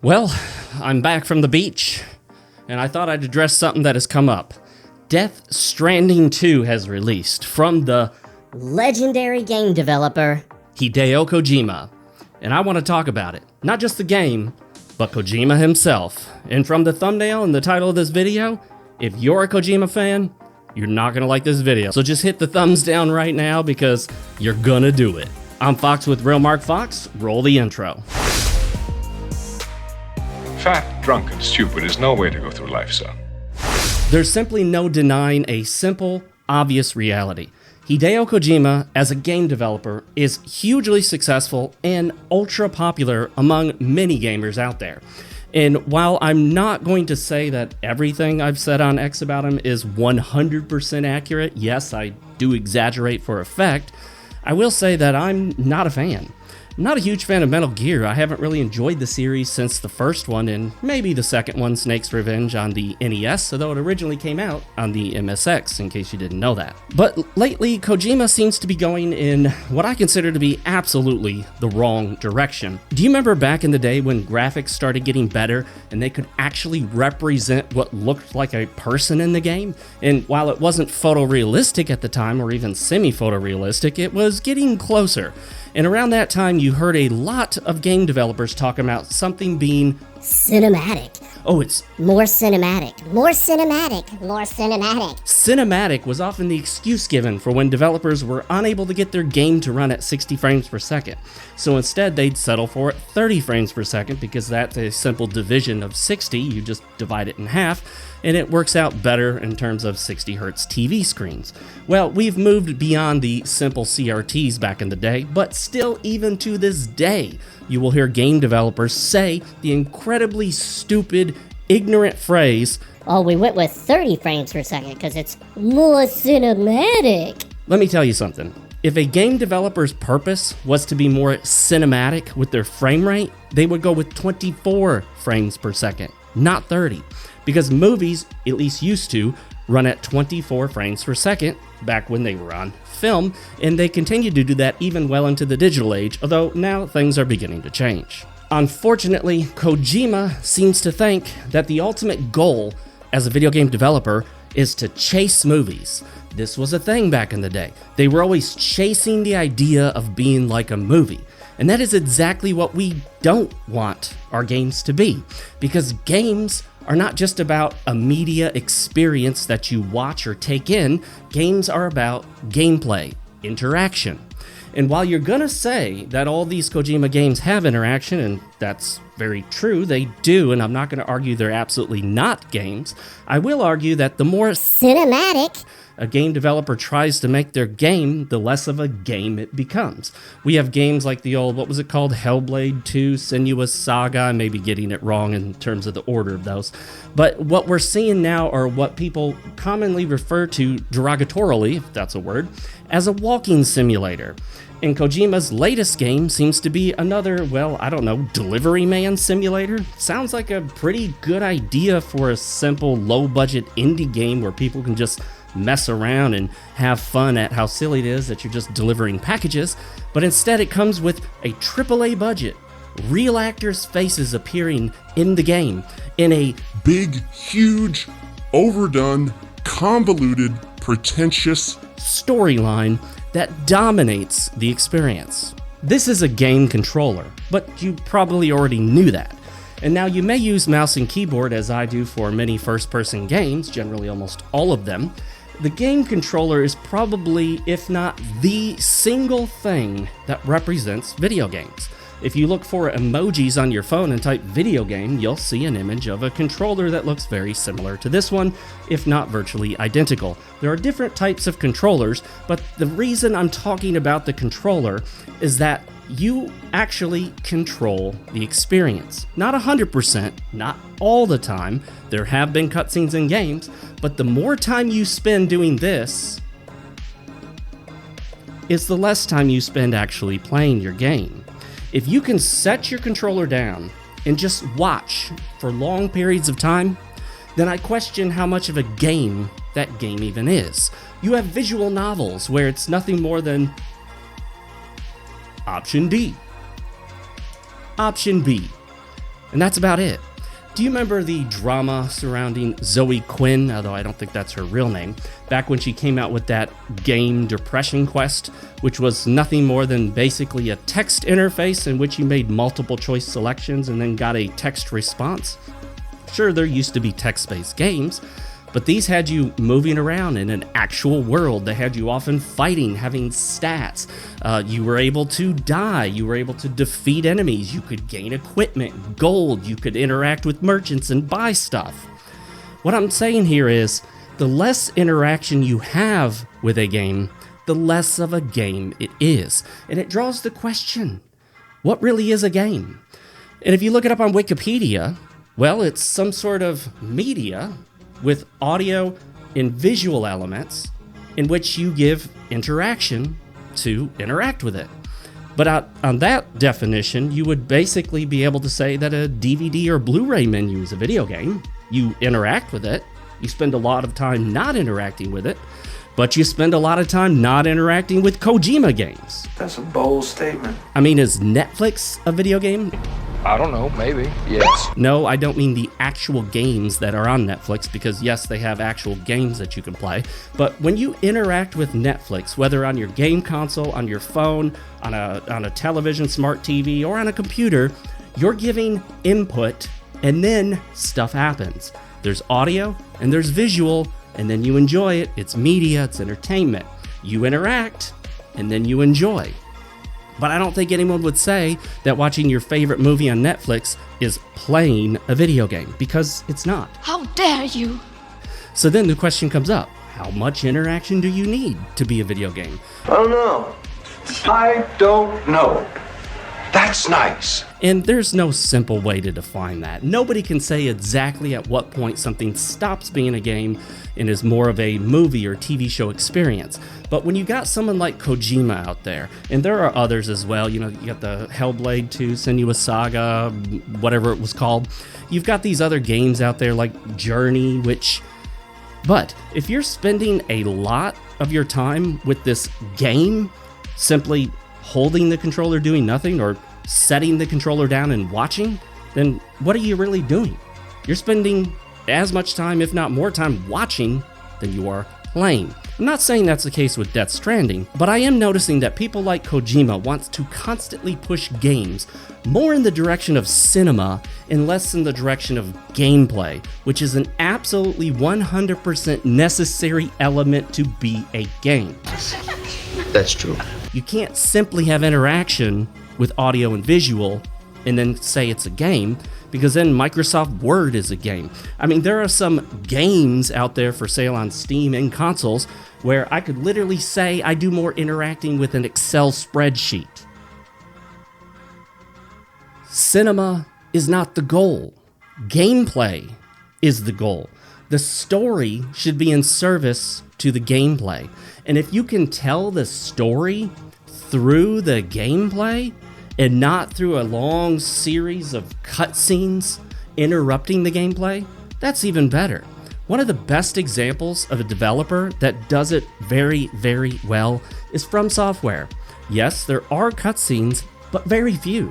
Well, I'm back from the beach, and I thought I'd address something that has come up. Death Stranding 2 has released from the legendary game developer Hideo Kojima, and I want to talk about it. Not just the game, but Kojima himself. And from the thumbnail and the title of this video, if you're a Kojima fan, you're not gonna like this video. So just hit the thumbs down right now because you're gonna do it. I'm Fox with RealMarcFoxx. Roll the intro. Fat, drunk, and stupid is no way to go through life, son. There's simply no denying a simple, obvious reality. Hideo Kojima, as a game developer, is hugely successful and ultra popular among many gamers out there. And while I'm not going to say that everything I've said on X about him is 100% accurate, yes, I do exaggerate for effect, I will say that I'm not a fan. I'm not a huge fan of Metal Gear. I haven't really enjoyed the series since the first one, and maybe the second one, Snake's Revenge, on the NES, although it originally came out on the MSX, in case you didn't know that. But lately, Kojima seems to be going in what I consider to be absolutely the wrong direction. Do you remember back in the day when graphics started getting better, and they could actually represent what looked like a person in the game? And while it wasn't photorealistic at the time, or even semi-photorealistic, it was getting closer. And around that time, you heard a lot of game developers talk about something being cinematic. Oh, it's more cinematic, more cinematic, more cinematic. Cinematic was often the excuse given for when developers were unable to get their game to run at 60 frames per second. So instead, they'd settle for 30 frames per second because that's a simple division of 60. You just divide it in half, and it works out better in terms of 60 hertz TV screens. Well, we've moved beyond the simple CRTs back in the day, but still, even to this day, you will hear game developers say the incredibly stupid, ignorant phrase, "Oh, we went with 30 frames per second because it's more cinematic." Let me tell you something. If a game developer's purpose was to be more cinematic with their frame rate, they would go with 24 frames per second, not 30. Because movies, at least used to, run at 24 frames per second back when they were on film, and they continue to do that even well into the digital age, although now things are beginning to change. Unfortunately, Kojima seems to think that the ultimate goal as a video game developer is to chase movies. This was a thing back in the day. They were always chasing the idea of being like a movie. And that is exactly what we don't want our games to be. Because games are not just about a media experience that you watch or take in. Games are about gameplay, interaction. And while you're gonna say that all these Kojima games have interaction, and that's very true, they do, and I'm not gonna argue they're absolutely not games, I will argue that the more cinematic a game developer tries to make their game, the less of a game it becomes. We have games like the old, what was it called? Hellblade 2, Senua's Saga. I may be getting it wrong in terms of the order of those. But what we're seeing now are what people commonly refer to derogatorily, if that's a word, as a walking simulator. And Kojima's latest game seems to be another, well, I don't know, delivery man simulator? Sounds like a pretty good idea for a simple, low-budget indie game where people can just mess around and have fun at how silly it is that you're just delivering packages, but instead it comes with a AAA budget, real actors' faces appearing in the game, in a big, huge, overdone, convoluted, pretentious storyline that dominates the experience. This is a game controller, but you probably already knew that. And now you may use mouse and keyboard as I do for many first-person games, generally almost all of them. The game controller is probably, if not the single thing that represents video games. If you look for emojis on your phone and type video game, you'll see an image of a controller that looks very similar to this one, if not virtually identical. There are different types of controllers, but the reason I'm talking about the controller is that you actually control the experience. Not 100%, not all the time. There have been cutscenes in games, but the more time you spend doing this, is the less time you spend actually playing your game. If you can set your controller down and just watch for long periods of time, then I question how much of a game that game even is. You have visual novels where it's nothing more than Option D. Option B. And that's about it. Do you remember the drama surrounding Zoe Quinn, although I don't think that's her real name, back when she came out with that game Depression Quest, which was nothing more than basically a text interface in which you made multiple choice selections and then got a text response? Sure, there used to be text-based games, but these had you moving around in an actual world. They had you often fighting, having stats. You were able to die. You were able to defeat enemies. You could gain equipment, gold. You could interact with merchants and buy stuff. What I'm saying here is, the less interaction you have with a game, the less of a game it is. And it draws the question, what really is a game? And if you look it up on Wikipedia, well, it's some sort of media with audio and visual elements in which you give interaction to interact with it. But on that definition, you would basically be able to say that a DVD or Blu-ray menu is a video game. You interact with it. You spend a lot of time not interacting with it, but you spend a lot of time not interacting with Kojima games. That's a bold statement. I mean, is Netflix a video game? I don't know, maybe. Yes. No, I don't mean the actual games that are on Netflix, because yes, they have actual games that you can play. But when you interact with Netflix, whether on your game console, on your phone, on a television, smart TV, or on a computer, you're giving input and then stuff happens. There's audio and there's visual, and then you enjoy it. It's media, it's entertainment. You interact and then you enjoy. But I don't think anyone would say that watching your favorite movie on Netflix is playing a video game, because it's not. How dare you? So then the question comes up, how much interaction do you need to be a video game? I don't know. I don't know. That's nice. And there's no simple way to define that. Nobody can say exactly at what point something stops being a game and is more of a movie or TV show experience. But when you got someone like Kojima out there, and there are others as well, you know, you got the Hellblade 2, Senua's Saga, whatever it was called. You've got these other games out there like Journey, but if you're spending a lot of your time with this game, simply holding the controller doing nothing, or setting the controller down and watching, then what are you really doing? You're spending as much time, if not more time, watching than you are playing. I'm not saying that's the case with Death Stranding, but I am noticing that people like Kojima want to constantly push games more in the direction of cinema and less in the direction of gameplay, which is an absolutely 100% necessary element to be a game. That's true. You can't simply have interaction with audio and visual and then say it's a game, because then Microsoft Word is a game. I mean, there are some games out there for sale on Steam and consoles where I could literally say I do more interacting with an Excel spreadsheet. Cinema is not the goal. Gameplay is the goal. The story should be in service to the gameplay. And if you can tell the story through the gameplay and not through a long series of cutscenes interrupting the gameplay, that's even better. One of the best examples of a developer that does it very, very well is From Software. Yes, there are cutscenes, but very few.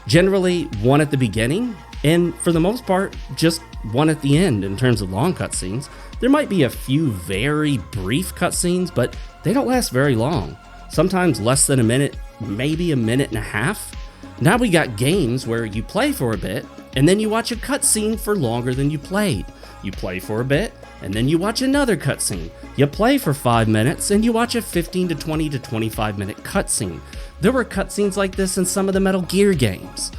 Generally one at the beginning, and for the most part, just one at the end in terms of long cutscenes. There might be a few very brief cutscenes, but they don't last very long. Sometimes less than a minute, maybe a minute and a half. Now we got games where you play for a bit, and then you watch a cutscene for longer than you played. You play for a bit, and then you watch another cutscene. You play for 5 minutes, and you watch a 15 to 20 to 25 minute cutscene. There were cutscenes like this in some of the Metal Gear games.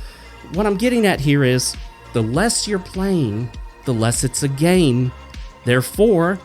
What I'm getting at here is, the less you're playing, the less it's a game. Therefore,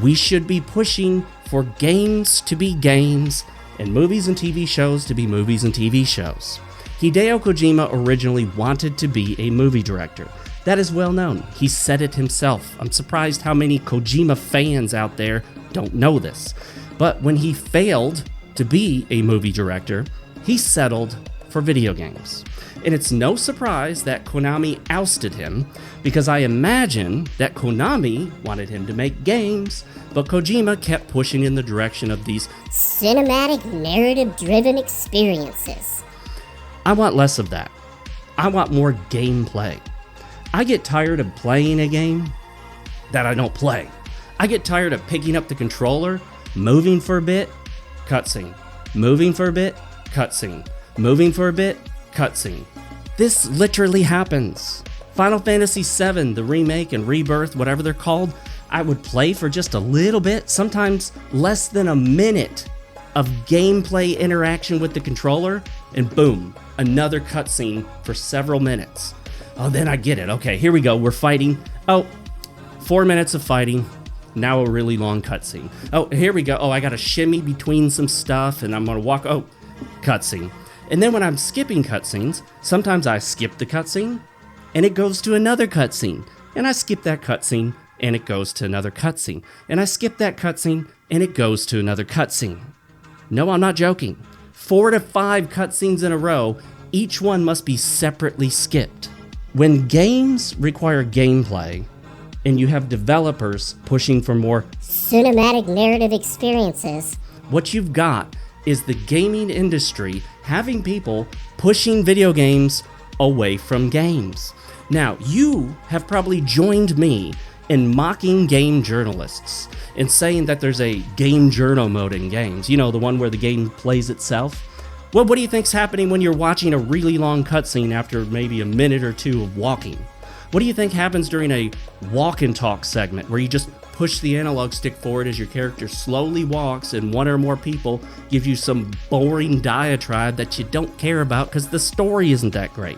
we should be pushing for games to be games, and movies and TV shows to be movies and TV shows. Hideo Kojima originally wanted to be a movie director. That is well known. He said it himself. I'm surprised how many Kojima fans out there don't know this. But when he failed to be a movie director, he settled for video games. And it's no surprise that Konami ousted him, because I imagine that Konami wanted him to make games, but Kojima kept pushing in the direction of these cinematic, narrative-driven experiences. I want less of that. I want more gameplay. I get tired of playing a game that I don't play. I get tired of picking up the controller, moving for a bit, cutscene. Moving for a bit, cutscene. Moving for a bit, cutscene. This literally happens. Final Fantasy VII, the remake and rebirth, whatever they're called, I would play for just a little bit, sometimes less than a minute of gameplay interaction with the controller, and boom, another cutscene for several minutes. Oh, then I get it. Okay, here we go. We're fighting. Oh, 4 minutes of fighting. Now a really long cutscene. Oh, here we go. Oh, I got to shimmy between some stuff, and I'm going to walk. Oh, cutscene. And then when I'm skipping cutscenes, sometimes I skip the cutscene, and it goes to another cutscene. And I skip that cutscene, and it goes to another cutscene. And I skip that cutscene, and it goes to another cutscene. No, I'm not joking. 4 to 5 cutscenes in a row, each one must be separately skipped. When games require gameplay, and you have developers pushing for more cinematic narrative experiences, what you've got is the gaming industry having people pushing video games away from games. Now, you have probably joined me in mocking game journalists and saying that there's a game journal mode in games. You know, the one where the game plays itself. Well, what do you think's happening when you're watching a really long cutscene after maybe a minute or two of walking? What do you think happens during a walk and talk segment where you just push the analog stick forward as your character slowly walks and one or more people give you some boring diatribe that you don't care about because the story isn't that great?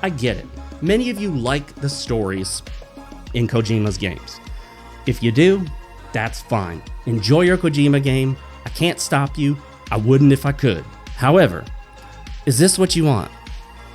I get it. Many of you like the stories in Kojima's games. If you do, that's fine. Enjoy your Kojima game. I can't stop you. I wouldn't if I could. However, is this what you want?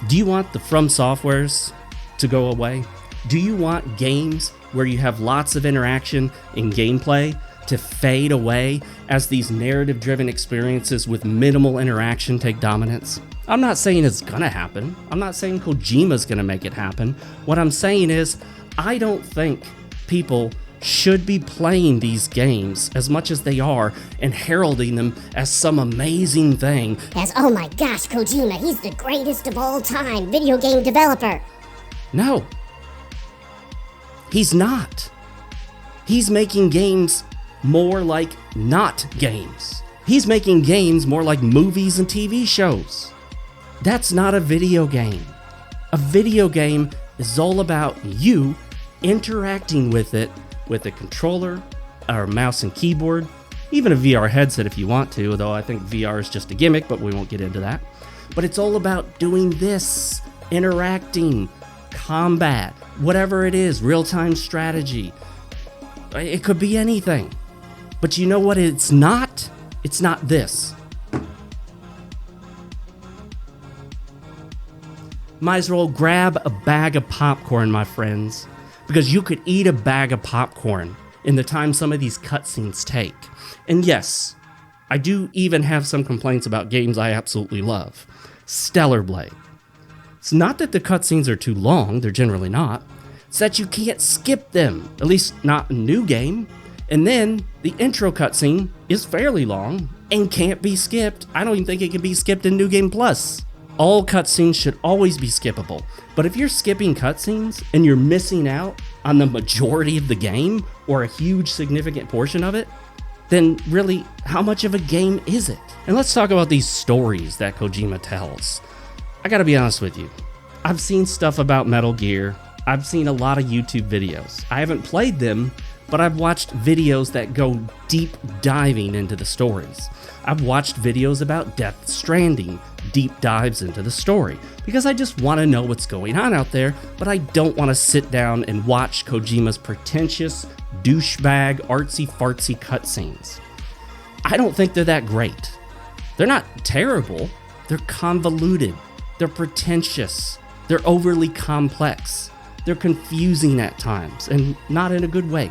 Do you want the From Softwares to go away? Do you want games where you have lots of interaction and gameplay to fade away as these narrative-driven experiences with minimal interaction take dominance? I'm not saying it's gonna happen. I'm not saying Kojima's gonna make it happen. What I'm saying is, I don't think people should be playing these games as much as they are and heralding them as some amazing thing. As, oh my gosh, Kojima, he's the greatest of all time video game developer. No. He's not. He's making games more like not games. He's making games more like movies and TV shows. That's not a video game. A video game is all about you interacting with it with a controller or mouse and keyboard, even a VR headset if you want to, although I think VR is just a gimmick, but we won't get into that. But it's all about doing this, interacting, combat, whatever it is, real-time strategy. It could be anything. But you know what it's not? It's not this. Might as well grab a bag of popcorn, my friends, because you could eat a bag of popcorn in the time some of these cutscenes take. And yes, I do even have some complaints about games I absolutely love. Stellar Blade. It's not that the cutscenes are too long, they're generally not. It's that you can't skip them, at least not in New Game. And then the intro cutscene is fairly long and can't be skipped. I don't even think it can be skipped in New Game Plus. All cutscenes should always be skippable. But if you're skipping cutscenes and you're missing out on the majority of the game or a huge significant portion of it, then really, how much of a game is it? And let's talk about these stories that Kojima tells. I gotta be honest with you. I've seen stuff about Metal Gear. I've seen a lot of YouTube videos. I haven't played them, but I've watched videos that go deep diving into the stories. I've watched videos about Death Stranding, deep dives into the story, because I just want to know what's going on out there, but I don't want to sit down and watch Kojima's pretentious, douchebag, artsy-fartsy cutscenes. I don't think they're that great. They're not terrible. They're convoluted. They're pretentious. They're overly complex. They're confusing at times, and not in a good way.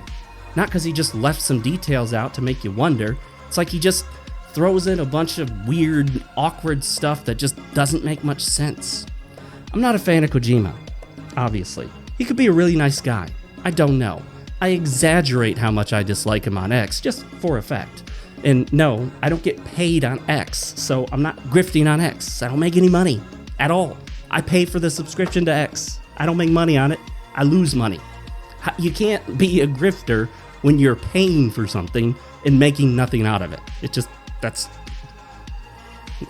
Not because he just left some details out to make you wonder. It's like he just throws in a bunch of weird, awkward stuff that just doesn't make much sense. I'm not a fan of Kojima, obviously. He could be a really nice guy. I don't know. I exaggerate how much I dislike him on X, just for effect. And no, I don't get paid on X, so I'm not grifting on X. I don't make any money at all. I pay for the subscription to X. I don't make money on it. I lose money. You can't be a grifter when you're paying for something and making nothing out of it.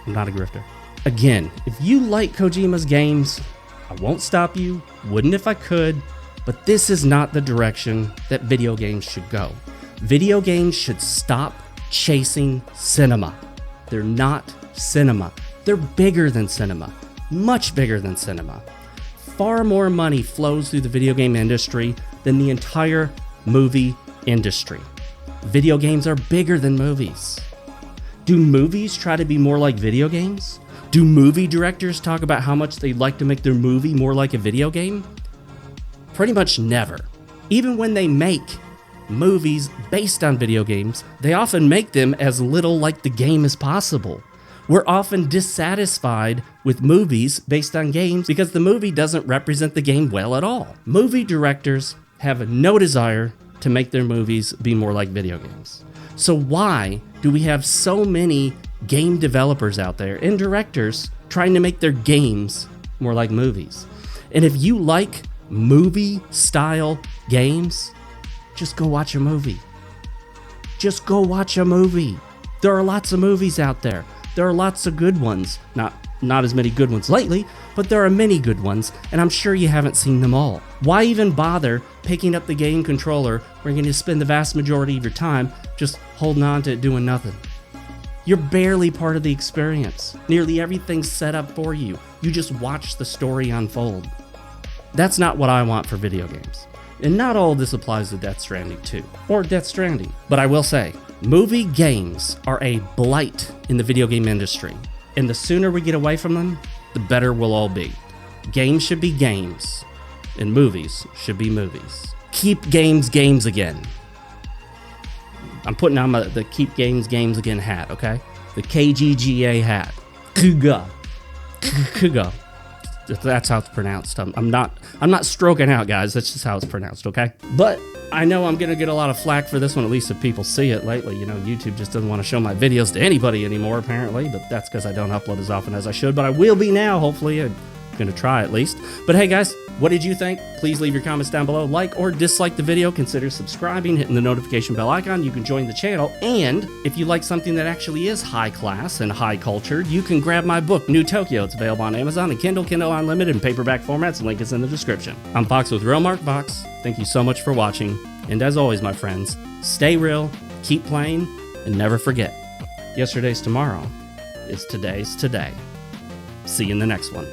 I'm not a grifter. Again, if you like Kojima's games, I won't stop you, wouldn't if I could, but this is not the direction that video games should go. Video games should stop chasing cinema. They're not cinema. They're bigger than cinema, much bigger than cinema. Far more money flows through the video game industry than the entire movie industry. Video games are bigger than movies. Do movies try to be more like video games? Do movie directors talk about how much they'd like to make their movie more like a video game? Pretty much never. Even when they make movies based on video games, they often make them as little like the game as possible. We're often dissatisfied with movies based on games because the movie doesn't represent the game well at all. Movie directors have no desire to make their movies be more like video games. So why do we have so many game developers out there and directors trying to make their games more like movies? And if you like movie-style games, just go watch a movie. Just go watch a movie. There are lots of movies out there. There are lots of good ones. Not as many good ones lately, but there are many good ones, and I'm sure you haven't seen them all. Why even bother picking up the game controller where you're going to spend the vast majority of your time just holding on to it doing nothing? You're barely part of the experience. Nearly everything's set up for you. You just watch the story unfold. That's not what I want for video games. And not all of this applies to Death Stranding 2, or Death Stranding. But I will say, movie games are a blight in the video game industry. And the sooner we get away from them, the better we'll all be. Games should be games, and movies should be movies. Keep games games again. I'm putting on the Keep Games Games Again hat, okay? The KGGA hat. Kuga. That's how it's pronounced. I'm not stroking out, guys. That's just how it's pronounced, okay? But I know I'm gonna get a lot of flack for this one, at least if people see it lately. You know, YouTube just doesn't want to show my videos to anybody anymore, apparently. But that's because I don't upload as often as I should. But I will be now, hopefully. I'm gonna try at least. But hey, guys, what did you think? Please leave your comments down below. Like or dislike the video. Consider subscribing, hitting the notification bell icon. You can join the channel. And if you like something that actually is high class and high cultured, you can grab my book, New Tokyo. It's available on Amazon and Kindle, Kindle Unlimited, and paperback formats. The link is in the description. I'm Fox with RealMarcFoxx. Thank you so much for watching. And as always, my friends, stay real, keep playing, and never forget, yesterday's tomorrow is today's today. See you in the next one.